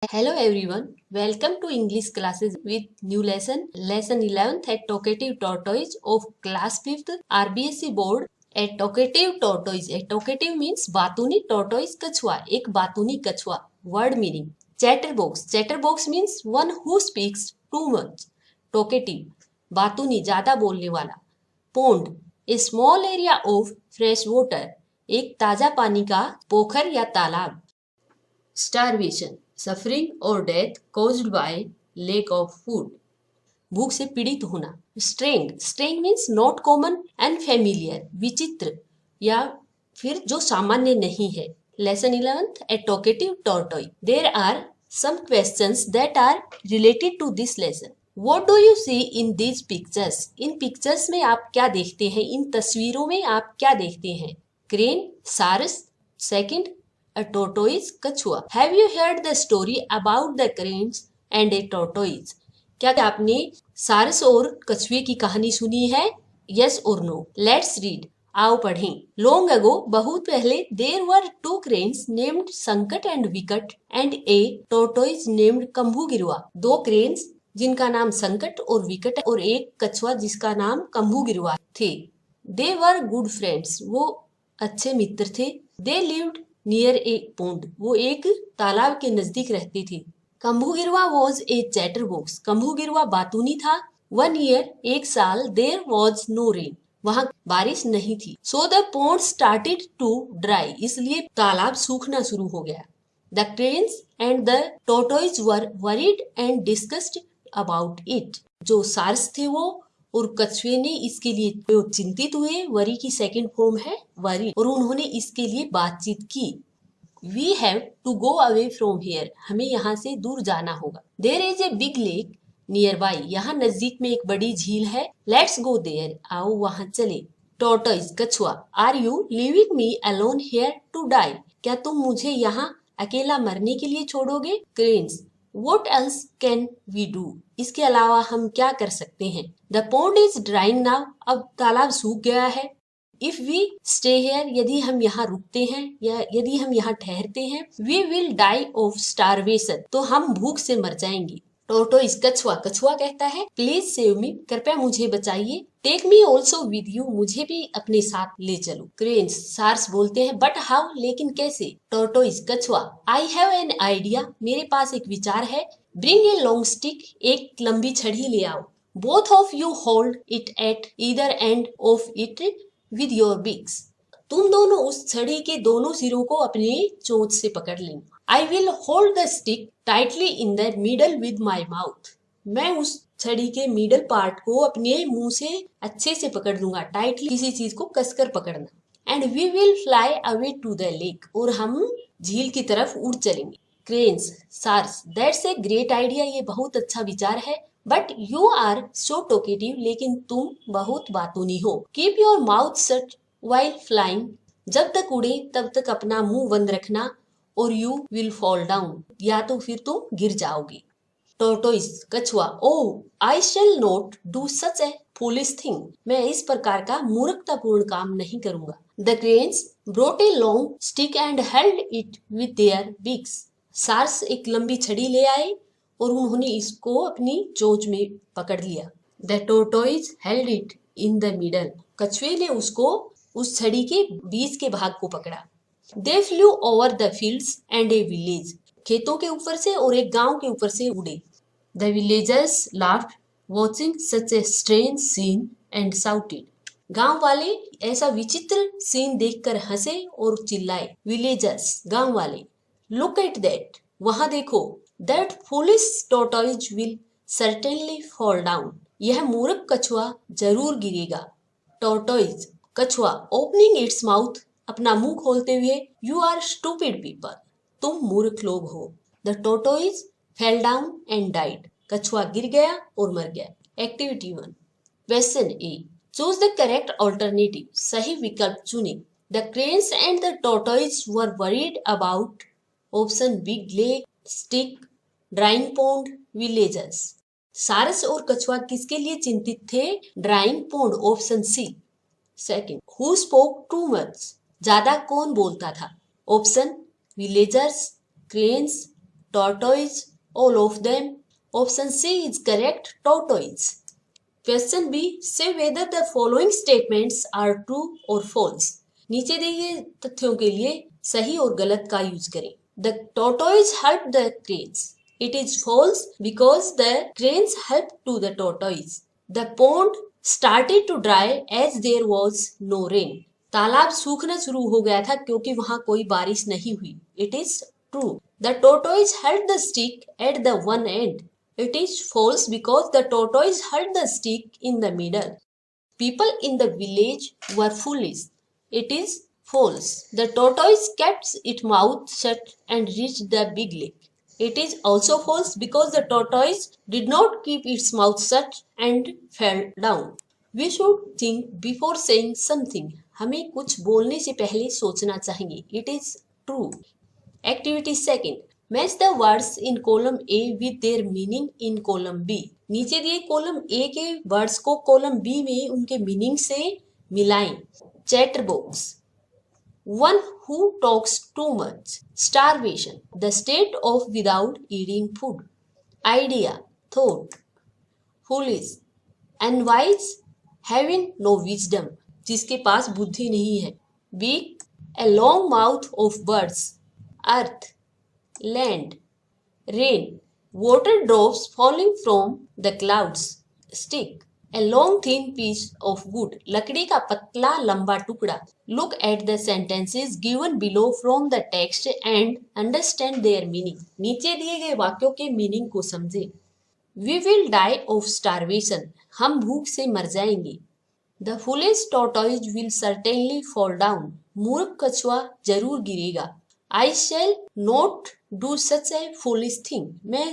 Hello everyone, welcome to English classes with new lesson 11th at Talkative Tortoise of class 5th RBSC board at Talkative Tortoise. At Talkative means बातूनी, tortoise कछुआ, एक बातूनी कछुआ. Word meaning chatterbox means one who speaks too much. Talkative बातूनी, ज्यादा बोलने वाला. Pond a small area of fresh water, एक ताजा पानी का पोखर या तालाब. Starvation सफरिंग और death caused by lack of food, भूख से पीड़ित होना. Strange means not common and familiar, विचित्र या फिर जो सामान्य नहीं है. Lesson 11th eight talkative tortoise. There are some questions that are related to this lesson. What do you see in these pictures? इन पिक्चर्स में आप क्या देखते हैं, इन तस्वीरों में आप क्या देखते हैं. क्रेन, सारस. सेकंड, a tortoise, कछुआ. Have you heard the story about the cranes and a tortoise? क्या आपने सारस और कछुए की कहानी सुनी है? Yes or no? Let's read. आओ पढ़ें. Long ago, बहुत पहले, there were two cranes named संकट and विकट and a tortoise named कंभू गिरुआ. दो क्रेन्स जिनका नाम संकट और विकट और एक कछुआ जिसका नाम कंभू गिरुआ थे. They were good friends. वो अच्छे मित्र थे. They lived near A pond, वो एक तालाब के नजदीक रहते थे. कंभू गिरवा वॉज ए चैटर बॉक्स, कंभू गिरवा बातूनी था. 1 year, एक साल. देयर वॉज नो रेन, वहां बारिश नहीं थी. So the pond started to dry, इसलिए तालाब सूखना शुरू हो गया. The cranes and the tortoise were worried and discussed about it, जो सार्स थे वो और कछुए ने इसके लिए चिंतित हुए. वरी की सेकंड फॉर्म है वरी, और उन्होंने इसके लिए बातचीत की. We have to go away from here, हमें यहाँ से दूर जाना होगा. There is a big lake nearby, यहाँ नजदीक में एक बड़ी झील है. लेट्स गो देयर, आओ वहाँ चले. टॉर्टोइज कछुआ. Are you leaving me alone here to die, क्या तुम मुझे यहाँ अकेला मरने के लिए छोड़ोगे. Cranes. What else can we do? इसके अलावा हम क्या कर सकते हैं. The pond is drying now, अब तालाब सूख गया है. If we stay here, यदि हम यहाँ रुकते हैं या यदि हम यहाँ ठहरते हैं, we will die of starvation, तो हम भूख से मर जाएंगे. टोर्टोइज कछुआ. कछुआ कहता है प्लीज सेव मी, कृपया मुझे बचाइए. Take me also with you, मुझे भी अपने साथ ले चलो. क्रेन्स. सार्स बोलते हैं बट हाउ, लेकिन कैसे. टोर्टोइज कछुआ. आई हैव एन आइडिया, मेरे पास एक विचार है. ब्रिंग ए लॉन्ग स्टिक, एक लंबी छड़ी ले आओ. Both of you hold it at either end of it with your beaks, तुम दोनों उस छड़ी के दोनों सिरों को अपने चोंच से पकड़ लें. I will hold the stick tightly in the middle with my mouth. मैं उस छड़ी के मिडल पार्ट को अपने मुंह से अच्छे से पकड़ लूंगा. टाइटली किसी चीज को कसकर पकड़ना. And we will fly away to the lake, और हम झील की तरफ उड़ चलेंगे. क्रेन्स. सार्स. That's a great idea, ये बहुत अच्छा विचार है. But you are so talkative, लेकिन तुम बहुत बातूनी हो. Keep your mouth shut while flying, जब तक उड़े तब तक अपना मुंह बंद रखना. और यू विल फॉल डाउन, या तो फिर तुम गिर जाओगे. टोर्टोइज कछुआ. Oh I shall not do such a foolish thing, मैं इस प्रकार का मूर्खतापूर्ण काम नहीं करूंगा. The cranes brought a long stick and held it with their beaks. सार्स एक लंबी छड़ी ले आए और उन्होंने इसको अपनी चोंच में पकड़ लिया. The tortoise held it in the middle, कछुए ने उसको उस छड़ी के बीच के भाग को पकड़ा. They flew over the fields and a village, खेतों के ऊपर से और एक गांव के ऊपर से उड़े. The villagers laughed watching such a strange scene and shouted. गांव वाले ऐसा विचित्र सीन देखकर हंसे और चिल्लाए. Villagers गांव वाले. Look at that, वहां देखो. That foolish tortoise will certainly fall down, यह मूर्ख कछुआ जरूर गिरेगा. Tortoise कछुआ. Opening its mouth, अपना मुंह खोलते हुए. यू आर स्टूपिड पीपल, तुम मूर्ख लोग हो. The tortoise fell down and died, कछुआ गिर गया और मर गया. Activity 1. Question A. Choose the correct alternative, सही विकल्प चुने. The cranes and the tortoise were worried about. Option big lake, stick, drying pond, villagers. सारस और कछुआ किसके लिए चिंतित थे. Drying pond, option C. Second, who spoke too much, ज्यादा कौन बोलता था. Option villagers, cranes, tortoise, all of them. Option C is correct, tortoise. Question B, say whether the following statements are true or false. नीचे दिए गए तथ्यों के लिए सही और गलत का यूज करें. The tortoise helped the cranes. It is false because the cranes helped to the tortoise. The pond started to dry as there was no rain. तालाब सूखना शुरू हो गया था क्योंकि वहां कोई बारिश नहीं हुई. It is true. The tortoise held the stick at the one end. It is false because the tortoise held the stick in the middle. People in the village were foolish. It is false. The tortoise kept its mouth shut and reached the big lake. It is also false because the tortoise did not keep its mouth shut and fell down. We should think before saying something. हमें कुछ बोलने से पहले सोचना चाहिए. It is true. Activity second. Match the words in column A with their meaning in column B. नीचे दिए column A के वर्ड्स को कॉलम B में उनके मीनिंग से मिलाएं. Chatter box. One who talks too much. Starvation. The state of without eating food. Idea. Thought. Foolish. Unwise. Having no wisdom. जिसके पास बुद्धि नहीं है. Weak. A long mouth of words. Earth. Land. Rain. Water drops falling from the clouds. Stick. A long thin piece of wood. लकड़ी का पतला लंबा टुकड़ा. Look at the sentences given below from the text and understand their meaning. नीचे दिए गए वाक्यों के मीनिंग को समझें. We will die of starvation. हम भूख से मर जाएंगे. The foolish tortoise will certainly fall down. मूर्ख कछुआ जरूर गिरेगा. I shall not do such a foolish thing. मैं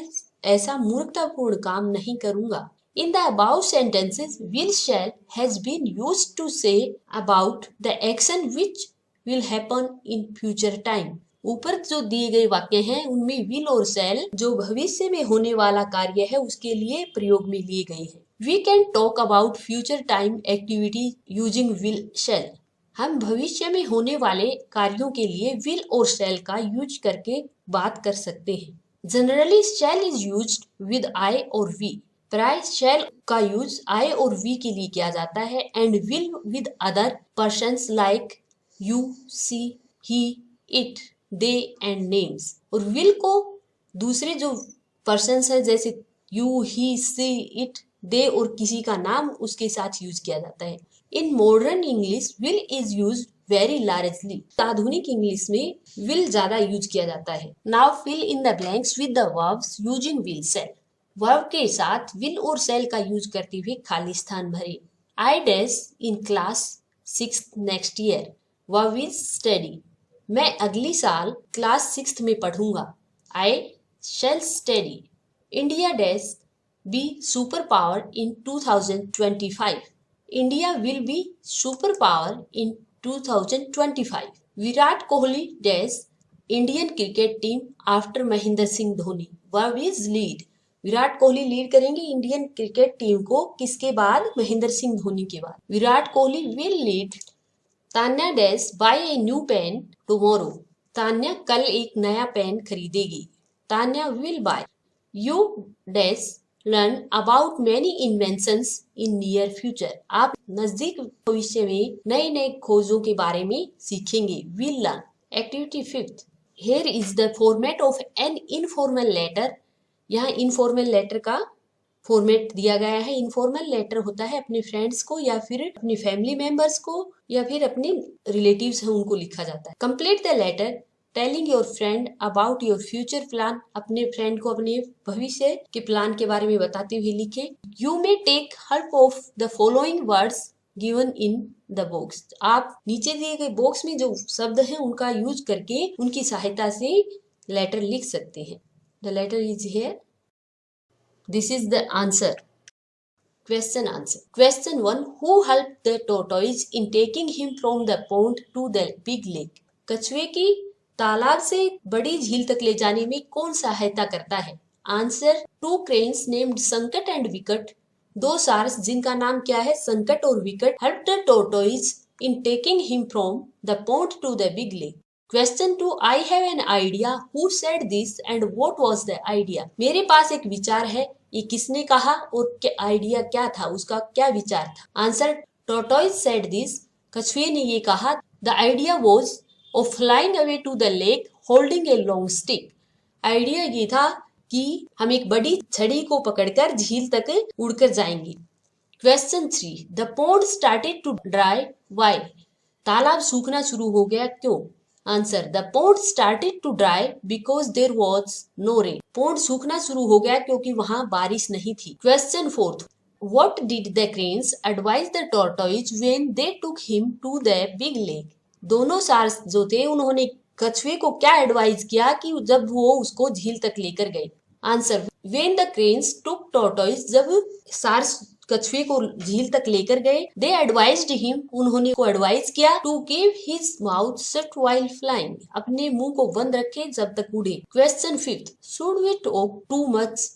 ऐसा मूर्खतापूर्ण काम नहीं करूंगा. In the above sentences, will shall has been used to say about the action which will happen in future time. ऊपर जो दिए गए वाक्य हैं उनमें will और shall जो भविष्य में होने वाला कार्य है उसके लिए प्रयोग में लिए गए हैं. We can talk about future time activity using will shall. हम भविष्य में होने वाले कार्यों के लिए will और shall का यूज करके बात कर सकते हैं. Generally shall is used with I और we. प्राय shall का यूज I और we के लिए किया जाता है and will with other persons like you, she, he, it, they and names. और will को दूसरे जो persons है जैसे you, he, she, it, they और किसी का नाम उसके साथ यूज किया जाता है. In modern English, will is used very largely. आधुनिक इंग्लिश में will ज्यादा यूज किया जाता है. Now fill in the blanks with the verbs using will shall. Verb के साथ will और shall का यूज करते हुए खाली स्थान भरे. I dash in class 6th next year. Verb is study. मैं अगली साल क्लास 6th में पढ़ूंगा. I shall study. India dash be superpower in 2025. India will be superpower in 2025. Virat Kohli dash Indian cricket team after Mahendra Singh Dhoni. Verb is lead. Virat Kohli lead करेंगे Indian cricket team को किसके बाद? महेंद्र सिंह धोनी के बाद. Virat Kohli will lead. Tanya dash buy a new pen tomorrow. Tanya कल एक नया pen खरीदेगी. Tanya will buy. You dash learn about many inventions in near future. आप नजदीक भविष्य में नए नए खोजों के बारे में सीखेंगे. Will learn. Activity 5th. Here is the format of an informal letter. यहाँ इनफॉर्मल लेटर का फॉर्मेट दिया गया है. इनफॉर्मल लेटर होता है अपने फ्रेंड्स को या फिर अपने फैमिली मेंबर्स को या फिर अपने रिलेटिव्स हैं उनको लिखा जाता है. Complete the letter telling your friend about your future plan. अपने फ्रेंड को अपने भविष्य के प्लान के बारे में बताते हुए लिखे. You may take help of the following words given in the box. आप नीचे दिए गए बॉक्स में जो शब्द हैं उनका यूज करके उनकी सहायता से लेटर लिख सकते हैं. The letter is here. This is the answer. Question answer. Question 1. Who helped the tortoise in taking him from the pond to the big lake? कछुए की तालाब से बड़ी झील तक ले जाने में कौन सहायता करता है? आंसर. 2 cranes named संकट and विकट. 2 सार्स जिनका नाम क्या है? संकट और विकट. Helped the tortoise in taking him from the pond to the big lake. Question 2, I have an idea, who said this and what was the idea. मेरे पास एक विचार है, ये किसने कहा और आइडिया क्या था, उसका क्या विचार था। आंसर, टॉर्टोइज सेड दिस, कछुए ने ये कहा। The idea was of flying away to the lake holding a long stick. Idea ये था कि हम एक बड़ी छड़ी को पकड़कर झील तक उड़कर जाएंगे। Question 3, the pond started to dry, why. तालाब सूखना शुरू हो गया, क्यों। Answer, the pond started to dry because there was no rain. Pond सूखना शुरू हो गया क्योंकि वहां बारिश नहीं थी। Question 4, what did the cranes advise the tortoise when they took him to the big lake. दोनों सार्स जो थे उन्होंने कछुए को क्या एडवाइज किया कि जब वो उसको झील तक लेकर गए। Answer, when the cranes took tortoise, जब सार्स कछुए को झील तक लेकर गए, दे एडवाइज्ड हिम, उन्होंने को एडवाइज किया, to keep his mouth shut while flying, अपने मुंह को बंद रखे जब तक उड़े। Question 5, should we talk too much,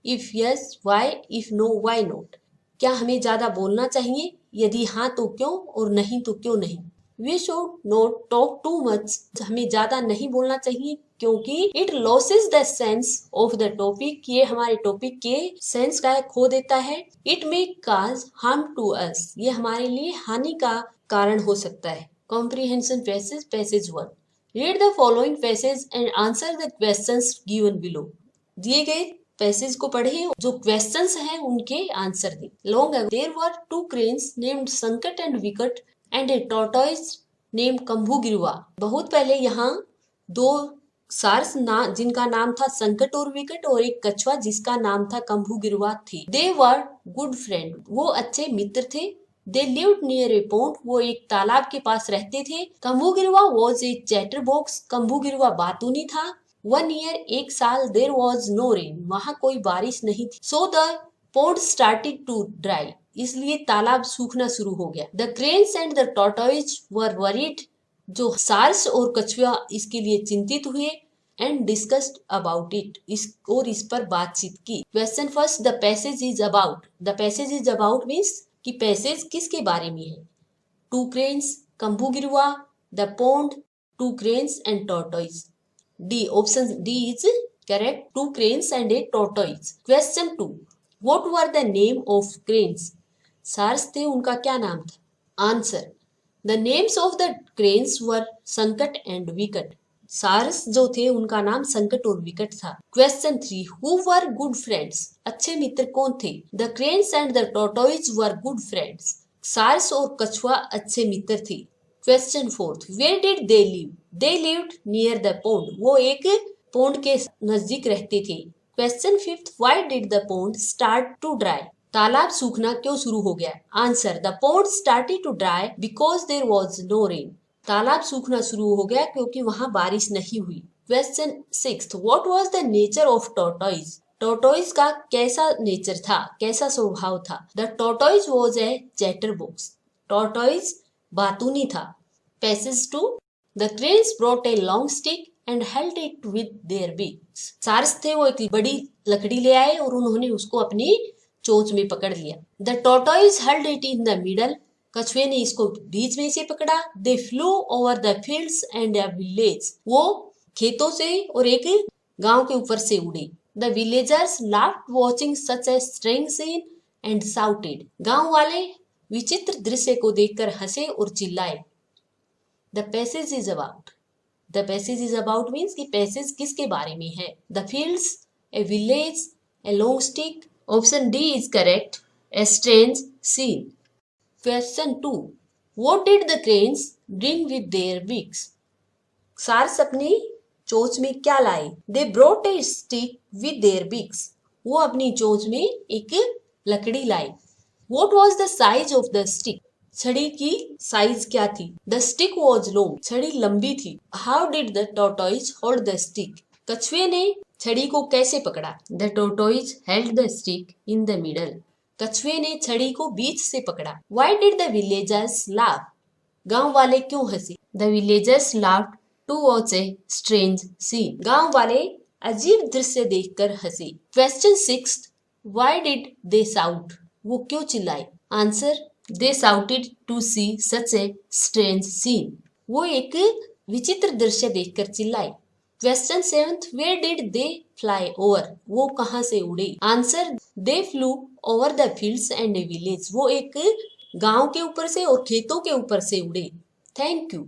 if yes why, if no why not. क्या हमें ज्यादा बोलना चाहिए, यदि हाँ तो क्यों और नहीं तो क्यों नहीं। We should not talk too much, हमें ज्यादा नहीं बोलना चाहिए क्योंकि it loses the sense of the topic, ये हमारे टॉपिक के सेंस का खो देता है। It may cause harm to us, ये हमारे लिए हानि का कारण हो सकता है। Comprehension passage, passage 1, read the following passage and answer the questions given below. दिए गए पैसेज को पढ़े, जो क्वेश्चंस हैं उनके आंसर दें। Long there were two cranes named Sankat and Vikat and a tortoise named Kambugriva. बहुत पहले यहाँ दो सार्स जिनका नाम था संकट और विकट, और एक कछुआ जिसका नाम था कंभुगिरुआ थी। दे वर गुड फ्रेंड, वो अच्छे मित्र थे। दे लिव्ड नियर ए पॉन्ड, वो एक तालाब के पास रहते थे। कंभुगिरुआ वॉज ए चैटरबॉक्स, कंभुगिरुआ बातूनी था। 1 ईयर, एक साल। देयर वॉज नो रेन, वहां कोई बारिश नहीं थी। So the pond started to dry, इसलिए तालाब सूखना शुरू हो गया। The cranes and the tortoise were worried, जो सार्स और कछुआ इसके लिए चिंतित हुए। एंड डिस्कस्ड अबाउट इट, इस पर बातचीत की। Question first, the passage is about. The passage is about means कि पैसेज किसके बारे में है। टू क्रेन्स, कंभुगिरुआ, the pond, two cranes and tortoise. D, option D is correct, two cranes and a tortoise. Question 2, what were the name of cranes. सार्स थे, उनका क्या नाम था। Answer, the names of the cranes were Sankat and विकट। SARS जो थे उनका नाम संकट और विकट था। Question 3, who were good friends. अच्छे मित्र कौन थे। The cranes and the tortoise were good friends. सार्स और कछुआ अच्छे मित्र थे। Question 4, where did they live. They lived near the pond, वो एक पॉन्ड के नजदीक रहते थे। Question 5, why did the pond start to dry. तालाब सूखना क्यों शुरू हो गया। Answer, the pond started to dry because there was no rain. तालाब सूखना शुरू हो गया क्योंकि वहां बारिश नहीं हुई। Question 6, what was the nature of tortoise. Tortoise का कैसा नेचर था, कैसा स्वभाव था। The tortoise was a chatterbox, tortoise बातूनी था। Passage 2, the cranes brought a long stick and held it with their beaks. सार्स थे, वो एक बड़ी लकड़ी ले आए और उन्होंने उसको अपनी चोंच में पकड़ लिया। The tortoise held it in the middle, कछुए ने इसको बीच में से पकड़ा। दे flew over the fields and a village, वो खेतों से और एक गांव के ऊपर से उड़े। The villagers laughed watching such a strange scene and shouted, गांव वाले विचित्र दृश्य को देखकर हंसे और चिल्लाए। The passage is about. The passage is about means कि पैसेज किसके बारे में है। The fields, a village, a long stick. Option D is correct, a strange scene. Question 2, what did the cranes bring with their beaks. सार्स अपनी चोंच में क्या लाए। They brought a stick with their beaks, वो अपनी चोंच में एक लकड़ी लाए। What was the size of the stick. छड़ी की साइज क्या थी। द स्टिक वॉज लॉन्ग, छड़ी लंबी थी। How did the tortoise hold the stick. कछुए ने छड़ी को कैसे पकड़ा। The tortoise held the stick in the middle, कछुए ने छड़ी को बीच से पकड़ा। Why did the villagers laugh, गांव वाले क्यों हंसे। The villagers laughed to watch a strange scene, गांव वाले अजीब दृश्य देखकर हंसे। Question 6, why did they shout, वो क्यों चिल्लाए। Answer, they shouted to see such a strange scene, वो एक विचित्र दृश्य देखकर चिल्लाए। Question 7th, where did they fly over? वो कहाँ से उड़े? Answer, they flew over the fields and village. वो एक गांव के ऊपर से और खेतों के ऊपर से उड़े। Thank you.